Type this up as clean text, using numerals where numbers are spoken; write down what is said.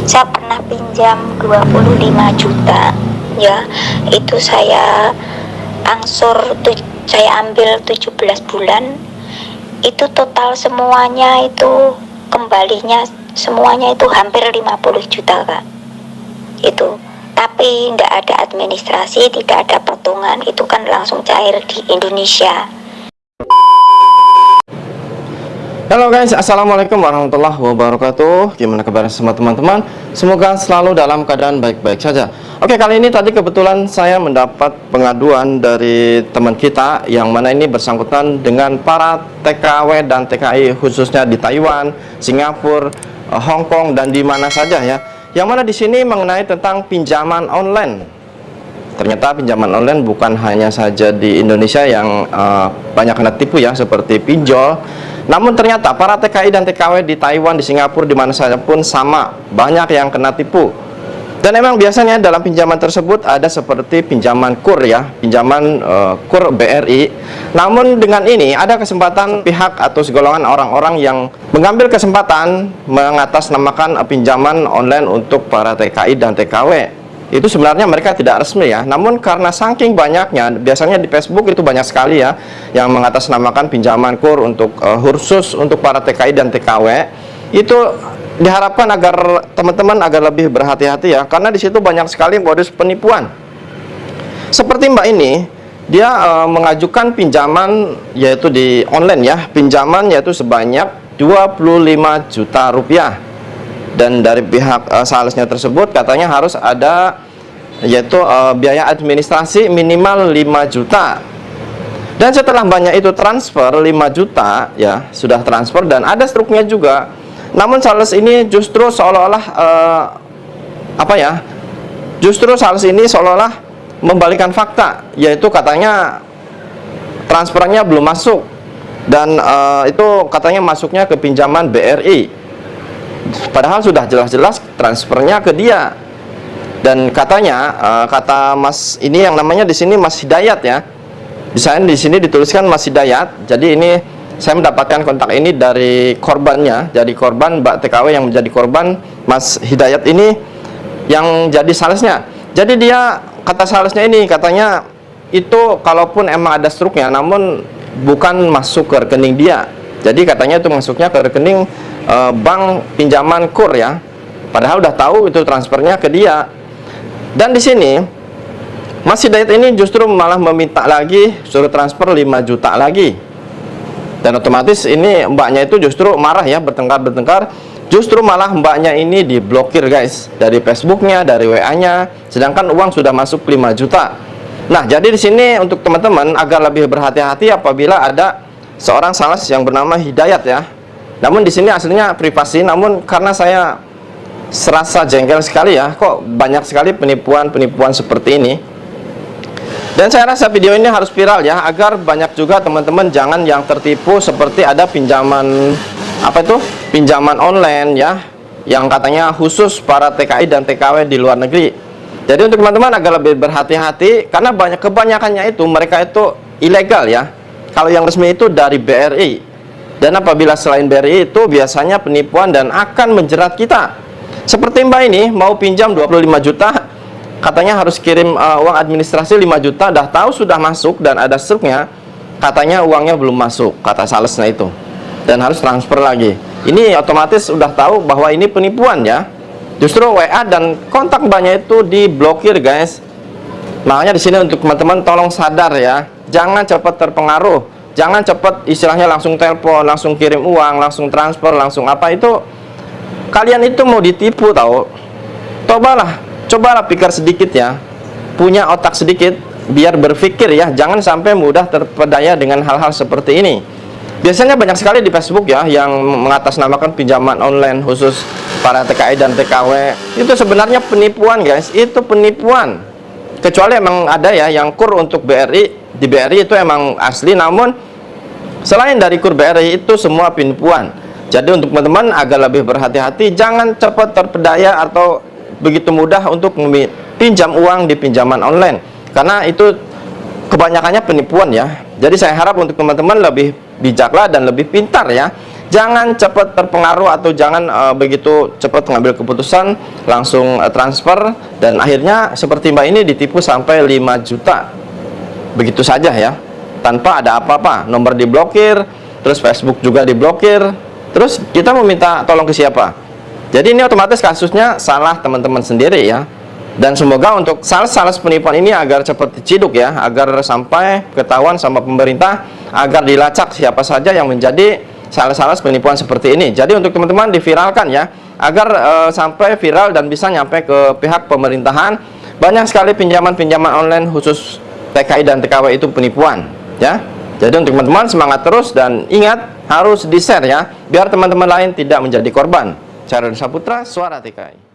Saya pernah pinjam 25 juta ya, itu saya angsur, saya ambil 17 bulan, itu total semuanya itu kembalinya semuanya itu hampir 50 juta Kak. Itu tapi nggak ada administrasi, tidak ada potongan, itu kan langsung cair di Indonesia. Halo guys, assalamualaikum warahmatullahi wabarakatuh. Gimana kabar semua teman-teman? Semoga selalu dalam keadaan baik-baik saja. Oke, kali ini tadi kebetulan saya mendapat pengaduan dari teman kita yang mana ini bersangkutan dengan para TKW dan TKI khususnya di Taiwan, Singapura, Hong Kong dan di mana saja ya. Yang mana di sini mengenai tentang pinjaman online. Ternyata pinjaman online bukan hanya saja di Indonesia yang banyak kena tipu ya, seperti pinjol. Namun ternyata para TKI dan TKW di Taiwan, di Singapura, di mana saja pun sama, banyak yang kena tipu. Dan memang biasanya dalam pinjaman tersebut ada seperti pinjaman KUR ya, pinjaman KUR BRI. Namun dengan ini ada kesempatan pihak atau segolongan orang-orang yang mengambil kesempatan mengatasnamakan pinjaman online untuk para TKI dan TKW. Itu sebenarnya mereka tidak resmi ya, namun karena saking banyaknya, biasanya di Facebook itu banyak sekali ya yang mengatasnamakan pinjaman KUR untuk khusus untuk para TKI dan TKW. Itu diharapkan agar teman-teman agar lebih berhati-hati ya, karena di situ banyak sekali modus penipuan. Seperti Mbak ini, dia mengajukan pinjaman yaitu di online ya, pinjaman yaitu sebanyak 25 juta rupiah. Dan dari pihak salesnya tersebut katanya harus ada yaitu biaya administrasi minimal 5 juta. Dan setelah banyak itu transfer 5 juta ya, sudah transfer dan ada struknya juga. Namun sales ini justru seolah-olah justru sales ini seolah-olah membalikan fakta, yaitu katanya transfernya belum masuk dan itu katanya masuknya ke pinjaman BRI. Padahal sudah jelas-jelas transfernya ke dia. Dan katanya kata Mas ini yang namanya di sini Mas Hidayat ya. Di sini dituliskan Mas Hidayat. Jadi ini saya mendapatkan kontak ini dari korbannya, jadi korban Mbak TKW yang menjadi korban Mas Hidayat ini yang jadi salesnya. Jadi dia kata salesnya ini katanya itu kalaupun emang ada struknya, namun bukan masuk ke rekening dia. Jadi katanya itu masuknya ke rekening bank pinjaman KUR ya. Padahal udah tahu itu transfernya ke dia. Dan di sini Mas Hidayat ini justru malah meminta lagi suruh transfer 5 juta lagi. Dan otomatis ini mbaknya itu justru marah ya, bertengkar. Justru malah mbaknya ini diblokir guys, dari Facebooknya, dari WA-nya, sedangkan uang sudah masuk 5 juta. Nah, jadi di sini untuk teman-teman agar lebih berhati-hati apabila ada seorang sales yang bernama Hidayat ya. Namun di sini aslinya privasi, namun karena saya serasa jengkel sekali ya, kok banyak sekali penipuan-penipuan seperti ini. Dan saya rasa video ini harus viral ya, agar banyak juga teman-teman jangan yang tertipu seperti ada pinjaman pinjaman online ya, yang katanya khusus para TKI dan TKW di luar negeri. Jadi untuk teman-teman agar lebih berhati-hati, karena kebanyakannya itu mereka itu ilegal ya. Kalau yang resmi itu dari BRI. Dan apabila selain BRI itu biasanya penipuan dan akan menjerat kita. Seperti Mbak ini mau pinjam 25 juta, katanya harus kirim uang administrasi 5 juta, dah tahu sudah masuk dan ada struknya, katanya uangnya belum masuk, kata salesnya itu. Dan harus transfer lagi. Ini otomatis sudah tahu bahwa ini penipuan ya. Justru WA dan kontak Mbaknya itu diblokir guys. Makanya di sini untuk teman-teman tolong sadar ya. Jangan cepat terpengaruh. Jangan cepat istilahnya langsung telepon, langsung kirim uang, langsung transfer, langsung apa itu. Kalian itu mau ditipu tahu. Cobalah pikir sedikit ya. Punya otak sedikit biar berpikir ya. Jangan sampai mudah terpedaya dengan hal-hal seperti ini. Biasanya banyak sekali di Facebook ya yang mengatasnamakan pinjaman online khusus para TKI dan TKW. Itu sebenarnya penipuan guys. Itu penipuan. Kecuali emang ada ya yang KUR untuk BRI. Di BRI itu emang asli, namun selain dari KUR BRI itu semua penipuan. Jadi untuk teman-teman agar lebih berhati-hati, jangan cepat terpedaya atau begitu mudah untuk pinjam uang di pinjaman online, karena itu kebanyakannya penipuan ya. Jadi saya harap untuk teman-teman lebih bijaklah dan lebih pintar ya. jangan cepat terpengaruh atau jangan begitu cepat mengambil keputusan langsung transfer, dan akhirnya seperti Mbak ini ditipu sampai 5 juta begitu saja ya, tanpa ada apa-apa. Nomor diblokir, terus Facebook juga diblokir, terus kita meminta tolong ke siapa? Jadi ini otomatis kasusnya salah teman-teman sendiri ya. Dan semoga untuk sales-sales penipuan ini agar cepat diciduk ya, agar sampai ketahuan sama pemerintah, agar dilacak siapa saja yang menjadi sales-sales penipuan seperti ini. Jadi untuk teman-teman diviralkan ya, agar sampai viral dan bisa nyampe ke pihak pemerintahan. Banyak sekali pinjaman-pinjaman online khusus TKI dan TKW itu penipuan ya. Jadi untuk teman-teman semangat terus, dan ingat harus di-share ya, biar teman-teman lain tidak menjadi korban. Saya Roni Saputra, Suara TKI.